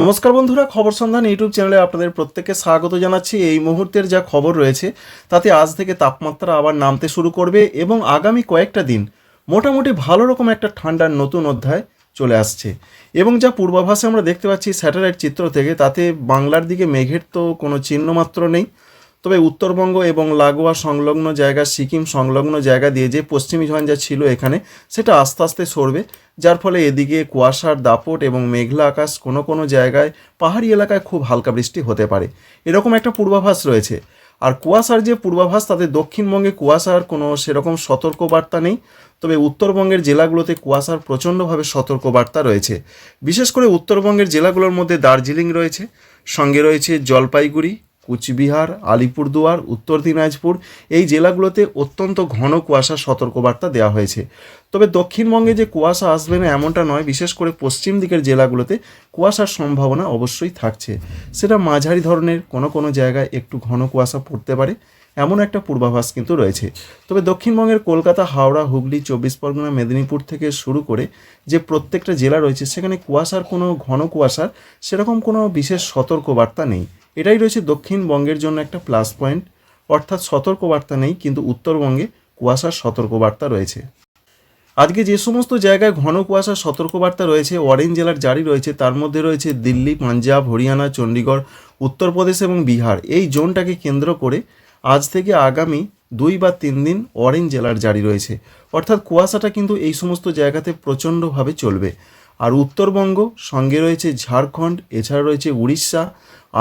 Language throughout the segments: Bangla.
নমস্কার বন্ধুরা, খবর সন্ধান ইউটিউব চ্যানেলে আপনাদের প্রত্যেককে স্বাগত জানাচ্ছি। এই মুহূর্তের যা খবর রয়েছে তাতে আজ থেকে তাপমাত্রা আবার নামতে শুরু করবে এবং আগামী কয়েকটা দিন মোটামুটি ভালো রকম একটা ঠান্ডার নতুন অধ্যায় চলে আসছে। এবং যা পূর্বাভাসে আমরা দেখতে পাচ্ছি স্যাটেলাইট চিত্র থেকে, তাতে বাংলার দিকে মেঘের তো কোনো চিহ্নমাত্র নেই। তবে উত্তরবঙ্গ এবং লাগোয়া সংলগ্ন জায়গা, সিকিম সংলগ্ন জায়গা দিয়ে যে পশ্চিমী ঝঞ্ঝা যা ছিল এখানে, সেটা আস্তে আস্তে সরবে, যার ফলে এদিকে কুয়াশার দাপট এবং মেঘলা আকাশ, কোনো কোনো জায়গায় পাহাড়ি এলাকায় খুব হালকা বৃষ্টি হতে পারে, এরকম একটা পূর্বাভাস রয়েছে। আর কুয়াশার যে পূর্বাভাস, তাতে দক্ষিণবঙ্গে কুয়াশার কোনো সেরকম সতর্কবার্তা নেই। তবে উত্তরবঙ্গের জেলাগুলোতে কুয়াশার প্রচণ্ডভাবে সতর্কবার্তা রয়েছে। বিশেষ করে উত্তরবঙ্গের জেলাগুলোর মধ্যে দার্জিলিং রয়েছে, সঙ্গে রয়েছে জলপাইগুড়ি, কুচবিহার, আলিপুরদুয়ার, উত্তর দিনাজপুর। এই জেলাগুলোতে অত্যন্ত ঘন কুয়াশার সতর্কবার্তা দেওয়া হয়েছে। তবে দক্ষিণবঙ্গে যে কুয়াশা আসবে না এমনটা নয়, বিশেষ করে পশ্চিম দিকের জেলাগুলোতে কুয়াশার সম্ভাবনা অবশ্যই থাকছে। সেটা মাঝারি ধরনের, কোনো কোনো জায়গায় একটু ঘন কুয়াশা পড়তে পারে, এমন একটা পূর্বাভাস কিন্তু রয়েছে। তবে দক্ষিণবঙ্গের কলকাতা, হাওড়া, হুগলি, 24 পরগনা, মেদিনীপুর থেকে শুরু করে যে প্রত্যেকটা জেলা রয়েছে, সেখানে কুয়াশার কোনো ঘন কুয়াশার সেরকম কোনো বিশেষ সতর্কবার্তা নেই। এটাই রয়েছে দক্ষিণবঙ্গের জন্য একটা প্লাস পয়েন্ট, অর্থাৎ সতর্কবার্তা নেই, কিন্তু উত্তরবঙ্গে কুয়াশার সতর্কবার্তা রয়েছে। আজকে যে সমস্ত জায়গায় ঘন কুয়াশার সতর্কবার্তা রয়েছে, অরেঞ্জ অ্যালার্ট জারি রয়েছে, তার মধ্যে রয়েছে দিল্লি, পাঞ্জাব, হরিয়ানা, চণ্ডীগড়, উত্তরপ্রদেশ এবং বিহার। এই জোনটাকে কেন্দ্র করে আজ থেকে আগামী 2 বা 3 দিন অরেঞ্জ অ্যালার্ট জারি রয়েছে, অর্থাৎ কুয়াশাটা কিন্তু এই সমস্ত জায়গাতে প্রচণ্ডভাবে চলবে। আর উত্তরবঙ্গ, সঙ্গে রয়েছে ঝাড়খণ্ড, এছাড়া রয়েছে উড়িষ্যা,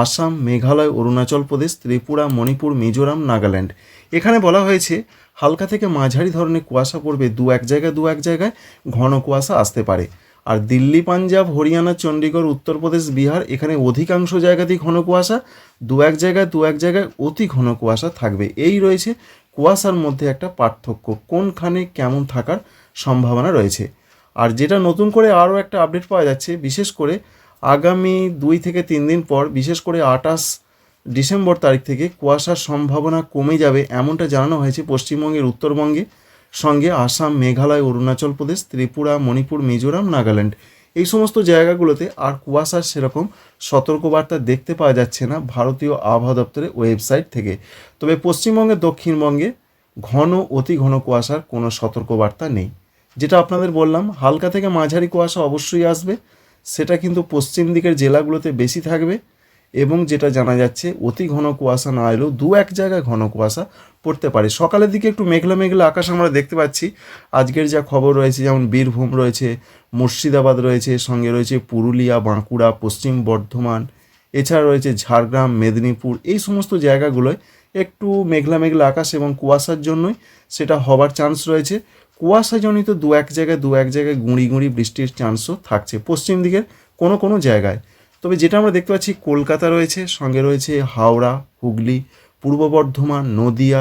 আসাম, মেঘালয়, অরুণাচল প্রদেশ, ত্রিপুরা, মণিপুর, মিজোরাম, নাগাল্যান্ড। এখানে বলা হয়েছে হালকা থেকে মাঝারি ধরনের কুয়াশা পড়বে, দু এক জায়গায় ঘন কুয়াশা আসতে পারে। আর দিল্লি, পাঞ্জাব, হরিয়ানা, চণ্ডীগড়, উত্তরপ্রদেশ, বিহার, এখানে অধিকাংশ জায়গাতেই ঘন কুয়াশা, দু এক জায়গায় অতি ঘন কুয়াশা থাকবে। এই রয়েছে কুয়াশার মধ্যে একটা পার্থক্য, কোনখানে কেমন থাকার সম্ভাবনা রয়েছে। আর যেটা নতুন করে আরও একটা আপডেট পাওয়া যাচ্ছে, বিশেষ করে আগামী 2 থেকে 3 দিন পর, বিশেষ করে 28 ডিসেম্বর তারিখ থেকে কুয়াশার সম্ভাবনা কমে যাবে, এমনটা জানানো হয়েছে পশ্চিমবঙ্গের উত্তরবঙ্গে, সঙ্গে আসাম, মেঘালয়, অরুণাচল প্রদেশ, ত্রিপুরা, মণিপুর, মিজোরাম, নাগাল্যান্ড। এই সমস্ত জায়গাগুলোতে আর কুয়াশার সেরকম সতর্কবার্তা দেখতে পাওয়া যাচ্ছে না ভারতীয় আবহাওয়া দপ্তরের ওয়েবসাইট থেকে। তবে পশ্চিমবঙ্গে, দক্ষিণবঙ্গে ঘন, অতি ঘন কুয়াশার কোনো সতর্কবার্তা নেই। যেটা আপনাদের বললাম, হালকা থেকে মাঝারি কুয়াশা অবশ্যই আসবে, সেটা কিন্তু পশ্চিম দিকের জেলাগুলোতে বেশি থাকবে। এবং যেটা জানা যাচ্ছে, অতি ঘন কুয়াশা না এলেও দু এক জায়গায় ঘন কুয়াশা পড়তে পারে। সকালের দিকে একটু মেঘলা মেঘলা আকাশ আমরা দেখতে পাচ্ছি। আজকের যা খবর রয়েছে, যেমন বীরভূম রয়েছে, মুর্শিদাবাদ রয়েছে, সঙ্গে রয়েছে পুরুলিয়া, বাঁকুড়া, পশ্চিম বর্ধমান, এছাড়া রয়েছে ঝাড়গ্রাম, মেদিনীপুর। এই সমস্ত জায়গাগুলোয় একটু মেঘলা মেঘলা আকাশ এবং কুয়াশার জন্যই সেটা হবার চান্স রয়েছে। কুয়াশাজনিত দু এক জায়গায় গুঁড়ি গুঁড়ি বৃষ্টির চান্সও থাকছে পশ্চিম দিকের কোনো কোনো জায়গায়। তবে যেটা আমরা দেখতে পাচ্ছি, কলকাতা রয়েছে, সঙ্গে রয়েছে হাওড়া, হুগলি, পূর্ব বর্ধমান, নদিয়া,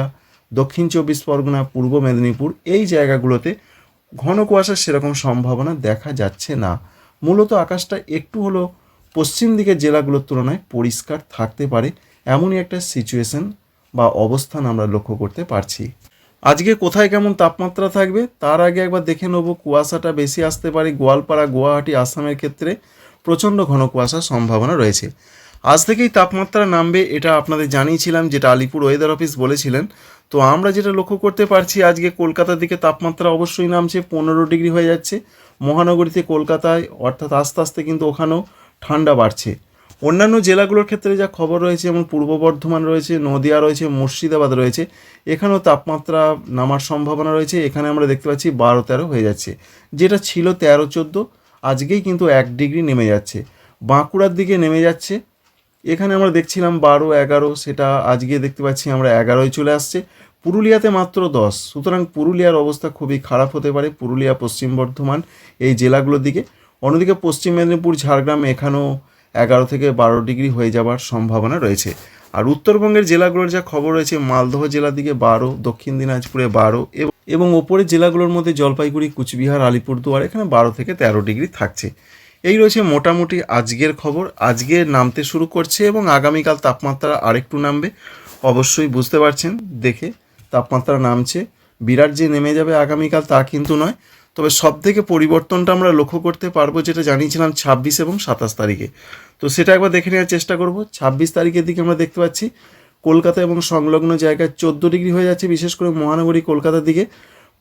দক্ষিণ 24 পরগনা, পূর্ব মেদিনীপুর, এই জায়গাগুলোতে ঘন কুয়াশার সেরকম সম্ভাবনা দেখা যাচ্ছে না। মূলত আকাশটা একটু হলেও পশ্চিম দিকের জেলাগুলোর তুলনায় পরিষ্কার থাকতে পারে, এমনই একটা সিচুয়েশন বা অবস্থান আমরা লক্ষ্য করতে পারছি। আজকে কোথায় কেমন তাপমাত্রা থাকবে তার আগে একবার দেখে নেব। কুয়াশাটা বেশি আসতে পারে গোয়ালপাড়া, গুয়াহাটি, আসামের ক্ষেত্রে প্রচণ্ড ঘন কুয়াশার সম্ভাবনা রয়েছে। আজ থেকেই তাপমাত্রা নামবে, এটা আপনাদের জানিয়েছিলাম, যেটা আলিপুর ওয়েদার অফিস বলেছিলেন। তো আমরা যেটা লক্ষ্য করতে পারছি, আজকে কলকাতার দিকে তাপমাত্রা অবশ্যই নামছে, 15 ডিগ্রি হয়ে যাচ্ছে মহানগরীতে, কলকাতায়, অর্থাৎ আস্তে আস্তে কিন্তু ওখানেও ঠান্ডা বাড়ছে। অন্যান্য জেলাগুলোর ক্ষেত্রে যা খবর রয়েছে, যেমন পূর্ব বর্ধমান রয়েছে, নদিয়া রয়েছে, মুর্শিদাবাদ রয়েছে, এখানেও তাপমাত্রা নামার সম্ভাবনা রয়েছে। এখানে আমরা দেখতে পাচ্ছি 12-13 হয়ে যাচ্ছে, যেটা ছিল 13-14, আজকেই কিন্তু 1 ডিগ্রি নেমে যাচ্ছে। বাঁকুড়ার দিকে নেমে যাচ্ছে, এখানে আমরা দেখছিলাম 12-11, সেটা আজকে দেখতে পাচ্ছি আমরা 11-ই চলে আসছে। পুরুলিয়াতে মাত্র 10, সুতরাং পুরুলিয়ার অবস্থা খুবই খারাপ হতে পারে, পুরুলিয়া, পশ্চিম বর্ধমান এই জেলাগুলোর দিকে। অন্যদিকে পশ্চিম মেদিনীপুর, ঝাড়গ্রাম, এখানেও 11 থেকে 12 ডিগ্রি হয়ে যাওয়ার সম্ভাবনা রয়েছে। আর উত্তরবঙ্গের জেলাগুলোর যা খবর রয়েছে, মালদহ জেলার দিকে 12, দক্ষিণ দিনাজপুরে 12, এবং ওপরের জেলাগুলোর মধ্যে জলপাইগুড়ি, কুচবিহার, আলিপুরদুয়ার, এখানে 12 থেকে 13 ডিগ্রি থাকছে। এই রয়েছে মোটামুটি আজকের খবর। আজকে নামতে শুরু করছে এবং আগামীকাল তাপমাত্রা আরেকটু নামবে, অবশ্যই বুঝতে পারছেন দেখে তাপমাত্রা নামছে। বিরাট যে নেমে যাবে আগামীকাল তা কিন্তু নয়, তবে সব থেকে পরিবর্তনটা আমরা লক্ষ্য করতে পারবো যেটা জানিয়েছিলাম 26 এবং 27 তারিখে। তো সেটা একবার দেখে নেওয়ার চেষ্টা করব। 26 তারিখের দিকে আমরা দেখতে পাচ্ছি কলকাতা এবং সংলগ্ন জায়গায় 14 ডিগ্রি হয়ে যাচ্ছে, বিশেষ করে মহানগরী কলকাতার দিকে।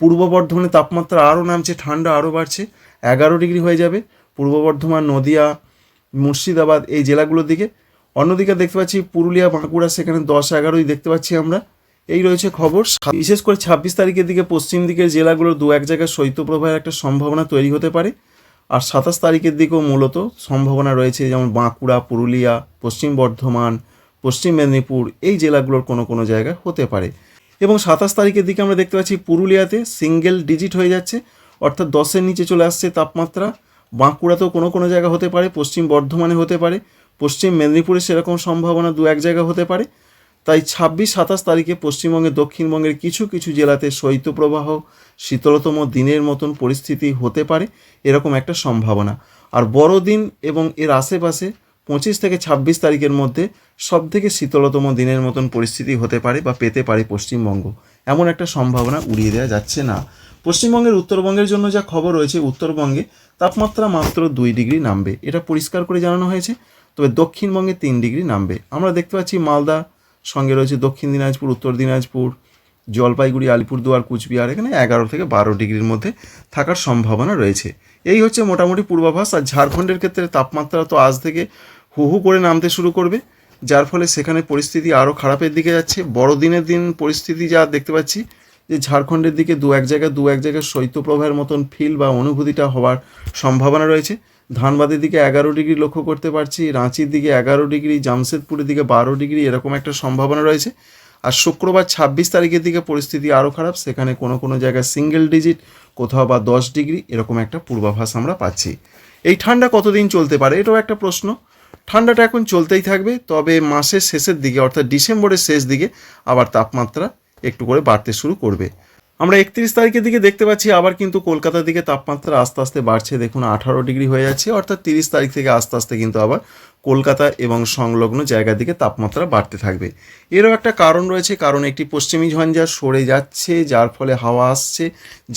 পূর্ব বর্ধমানে তাপমাত্রা আরও নামছে, ঠান্ডা আরও বাড়ছে, 11 ডিগ্রি হয়ে যাবে পূর্ব বর্ধমান, নদিয়া, মুর্শিদাবাদ এই জেলাগুলোর দিকে। অন্যদিকে দেখতে পাচ্ছি পুরুলিয়া, বাঁকুড়া, সেখানে 10-11ই দেখতে পাচ্ছি আমরা। এই রয়েছে খবর। বিশেষ করে 26 তারিখের দিকে পশ্চিম দিকের জেলাগুলোর 2-1 জায়গায় শৈত্যপ্রবাহের একটা সম্ভাবনা তৈরি হতে পারে। আর 27 তারিখের দিকেও মূলত সম্ভাবনা রয়েছে, যেমন বাঁকুড়া, পুরুলিয়া, পশ্চিম বর্ধমান, পশ্চিম মেদিনীপুর এই জেলাগুলোর কোনো কোনো জায়গায় হতে পারে। এবং 27 তারিখের দিকে আমরা দেখতে পাচ্ছি পুরুলিয়াতে সিঙ্গেল ডিজিট হয়ে যাচ্ছে, অর্থাৎ 10-এর নিচে চলে আসছে তাপমাত্রা। বাঁকুড়াতেও কোনো কোনো জায়গা হতে পারে, পশ্চিম বর্ধমানে হতে পারে, পশ্চিম মেদিনীপুরে সেরকম সম্ভাবনা 2-1 জায়গা হতে পারে। তাই 26-27 তারিখে পশ্চিমবঙ্গে, দক্ষিণবঙ্গের কিছু কিছু জেলাতে শৈত্যপ্রবাহ, শীতলতম দিনের মতন পরিস্থিতি হতে পারে, এরকম একটা সম্ভাবনা। আর বড়দিন এবং এর আশেপাশে 25 থেকে 26 তারিখের মধ্যে সবথেকে শীতলতম দিনের মতন পরিস্থিতি হতে পারে বা পেতে পারে পশ্চিমবঙ্গ, এমন একটা সম্ভাবনা উড়িয়ে দেওয়া যাচ্ছে না। পশ্চিমবঙ্গের উত্তরবঙ্গের জন্য যা খবর রয়েছে, উত্তরবঙ্গে তাপমাত্রা মাত্র 2 ডিগ্রি নামবে, এটা পরিষ্কার করে জানানো হয়েছে। তবে দক্ষিণবঙ্গে 3 ডিগ্রি নামবে। আমরা দেখতে পাচ্ছি মালদা, সঙ্গে রয়েছে দক্ষিণ দিনাজপুর, উত্তর দিনাজপুর, জলপাইগুড়ি, আলিপুরদুয়ার, কুচবিহার, এখানে 11 থেকে 12 ডিগ্রির মধ্যে থাকার সম্ভাবনা রয়েছে। এই হচ্ছে মোটামুটি পূর্বাভাস। আর ঝাড়খণ্ডের ক্ষেত্রে তাপমাত্রা তো আজ থেকে হু হু করে নামতে শুরু করবে, যার ফলে সেখানে পরিস্থিতি আরও খারাপের দিকে যাচ্ছে। বড়দিনের দিন পরিস্থিতি যা দেখতে পাচ্ছি যে ঝাড়খণ্ডের দিকে 2-1 জায়গায় শৈত্যপ্রবাহের মতন ফিল বা অনুভূতিটা হওয়ার সম্ভাবনা রয়েছে। ধানবাদের দিকে 11 ডিগ্রি লক্ষ্য করতে পারছি, রাঁচির দিকে 11 ডিগ্রি, জামশেদপুরের দিকে 12 ডিগ্রি, এরকম একটা সম্ভাবনা রয়েছে। আর শুক্রবার 26 তারিখের দিকে পরিস্থিতি আরও খারাপ, সেখানে কোনো কোনো জায়গায় সিঙ্গেল ডিজিট, কোথাও বা 10 ডিগ্রি, এরকম একটা পূর্বাভাস আমরা পাচ্ছি। এই ঠান্ডা কতদিন চলতে পারে, এটাও একটা প্রশ্ন। ঠান্ডাটা এখন চলতেই থাকবে, তবে মাসের শেষের দিকে অর্থাৎ ডিসেম্বরের শেষ দিকে আবার তাপমাত্রা একটু করে বাড়তে শুরু করবে। আমরা 31 তারিখের দিকে দেখতে পাচ্ছি আবার কিন্তু কলকাতার দিকে তাপমাত্রা আস্তে আস্তে বাড়ছে, দেখুন 18 ডিগ্রি হয়ে যাচ্ছে, অর্থাৎ 30 তারিখ থেকে আস্তে আস্তে কিন্তু আবার কলকাতা এবং সংলগ্ন জায়গার দিকে তাপমাত্রা বাড়তে থাকবে। এরও একটা কারণ রয়েছে, কারণ একটি পশ্চিমী ঝঞ্ঝা সরে যাচ্ছে, যার ফলে হাওয়া আসছে,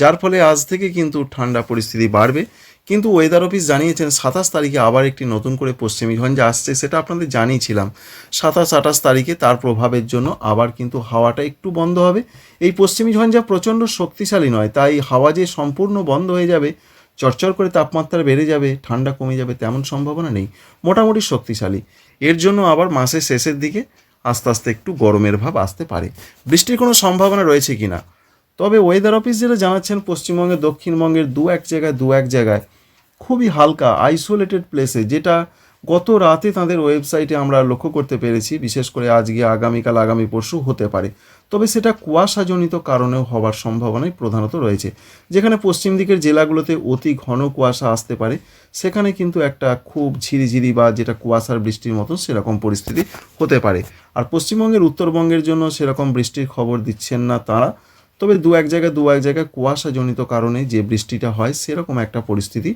যার ফলে আজ থেকে কিন্তু ঠান্ডা পরিস্থিতি বাড়বে। কিন্তু ওয়েদার অফিস জানিয়েছেন 27 তারিখে আবার একটি নতুন করে পশ্চিমী ঝঞ্ঝা আসছে, সেটা আপনাদের জানিয়েছিলাম। 27-28 তারিখে তার প্রভাবের জন্য আবার কিন্তু হাওয়াটা একটু বন্ধ হবে। এই পশ্চিমী ঝঞ্ঝা প্রচণ্ড শক্তিশালী নয়, তাই হাওয়া যে সম্পূর্ণ বন্ধ হয়ে যাবে, চরচর করে তাপমাত্রা বেড়ে যাবে, ঠান্ডা কমে যাবে, তেমন সম্ভাবনা নেই, মোটামুটি শক্তিশালী। এর জন্য আবার মাসের শেষের দিকে আস্তে আস্তে একটু গরমের ভাব আসতে পারে। বৃষ্টির কোনো সম্ভাবনা রয়েছে কি না, তবে ওয়েদার অফিস যেটা জানাচ্ছেন পশ্চিমবঙ্গের, দক্ষিণবঙ্গের 2-1 জায়গায় খুবই হালকা আইসোলেটেড প্লেসে, যেটা গত রাতে তাদের ওয়েবসাইটে আমরা লক্ষ্য করতে পেরেছি, বিশেষ করে আজকে, আগামীকাল, আগামী পরশু হতে পারে। তবে সেটা কুয়াশাজনিত কারণেও হওয়ার সম্ভাবনাই প্রধানত রয়েছে। যেখানে পশ্চিম দিকের জেলাগুলোতে অতি ঘন কুয়াশা আসতে পারে, সেখানে কিন্তু একটা খুব ঝিরিঝিরি বা যেটা কুয়াশার বৃষ্টির মতো সেরকম পরিস্থিতি হতে পারে। আর পশ্চিমবঙ্গের, উত্তরবঙ্গের জন্য সেরকম বৃষ্টির খবর দিচ্ছেন না তারা, তবে 2-1 জায়গায় কুয়াশাজনিত কারণে যে বৃষ্টিটা হয় সেরকম একটা পরিস্থিতি।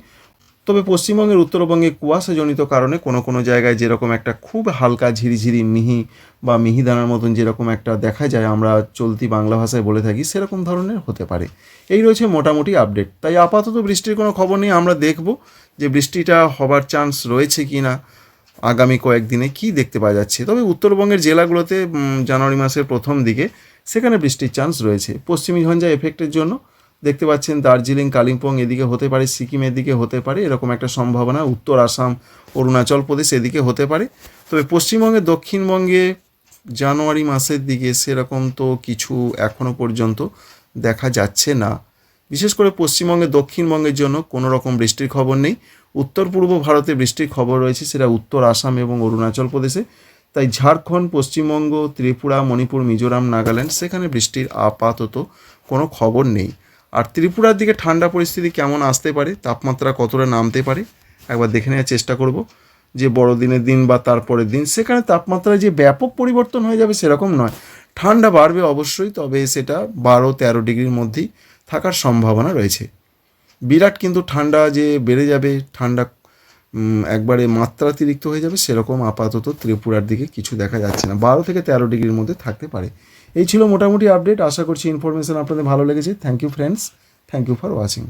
তবে পশ্চিমবঙ্গের, উত্তরবঙ্গে কুয়াশাজনিত কারণে কোনো কোনো জায়গায় যেরকম একটা খুব হালকা ঝিরিঝিরি মিহি বা মিহিদানার মতন যেরকম একটা দেখা যায়, আমরা চলতি বাংলা ভাষায় বলে থাকি, সেরকম ধরনের হতে পারে। এই রয়েছে মোটামুটি আপডেট। তাই আপাতত বৃষ্টির কোনো খবর নেই, আমরা দেখব যে বৃষ্টিটা হবার চান্স রয়েছে কি না, আগামী কয়েকদিনে কি দেখতে পাওয়া যাচ্ছে। তবে উত্তরবঙ্গের জেলাগুলোতে জানুয়ারি মাসের প্রথম দিকে সেখানে বৃষ্টির চান্স রয়েছে। পশ্চিমী ঝঞ্ঝা এফেক্টের জন্য দেখতে পাচ্ছেন দার্জিলিং, কালিম্পং এদিকে হতে পারে, সিকিমের দিকে হতে পারে, এরকম একটা সম্ভাবনা। উত্তর আসাম, অরুণাচল প্রদেশ এদিকে হতে পারে। তবে পশ্চিমবঙ্গে, দক্ষিণবঙ্গে জানুয়ারি মাসের দিকে সেরকম তো কিছু এখনও পর্যন্ত দেখা যাচ্ছে না। বিশেষ করে পশ্চিমবঙ্গে, দক্ষিণবঙ্গের জন্য কোনো রকম বৃষ্টির খবর নেই। উত্তর পূর্ব ভারতে বৃষ্টির খবর রয়েছে, সেটা উত্তর আসাম এবং অরুণাচল প্রদেশে। তাই ঝাড়খণ্ড, পশ্চিমবঙ্গ, ত্রিপুরা, মণিপুর, মিজোরাম, নাগাল্যান্ড, সেখানে বৃষ্টির আপাতত কোনো খবর নেই। আর ত্রিপুরার দিকে ঠান্ডা পরিস্থিতি কেমন আসতে পারে, তাপমাত্রা কতটা নামতে পারে, একবার দেখে নেওয়ার চেষ্টা করব। যে বড়দিনের দিন বা তারপরের দিন সেখানে তাপমাত্রায় যে ব্যাপক পরিবর্তন হয়ে যাবে সেরকম নয়, ঠান্ডা বাড়বে অবশ্যই, তবে সেটা 12-13 ডিগ্রির মধ্যেই থাকার সম্ভাবনা রয়েছে। বিরাট কিন্তু ঠান্ডা যে বেড়ে যাবে, ঠান্ডা একবারে মাত্রাতিরিক্ত হয়ে যাবে, সেরকম আপাতত ত্রিপুরার দিকে কিছু দেখা যাচ্ছে না। 12-13 ডিগ্রির মধ্যে থাকতে পারে। এই ছিল মোটামুটি আপডেট। আশা করছি ইনফরমেশন আপনাদের ভালো লেগেছে। Thank you friends, thank you for watching.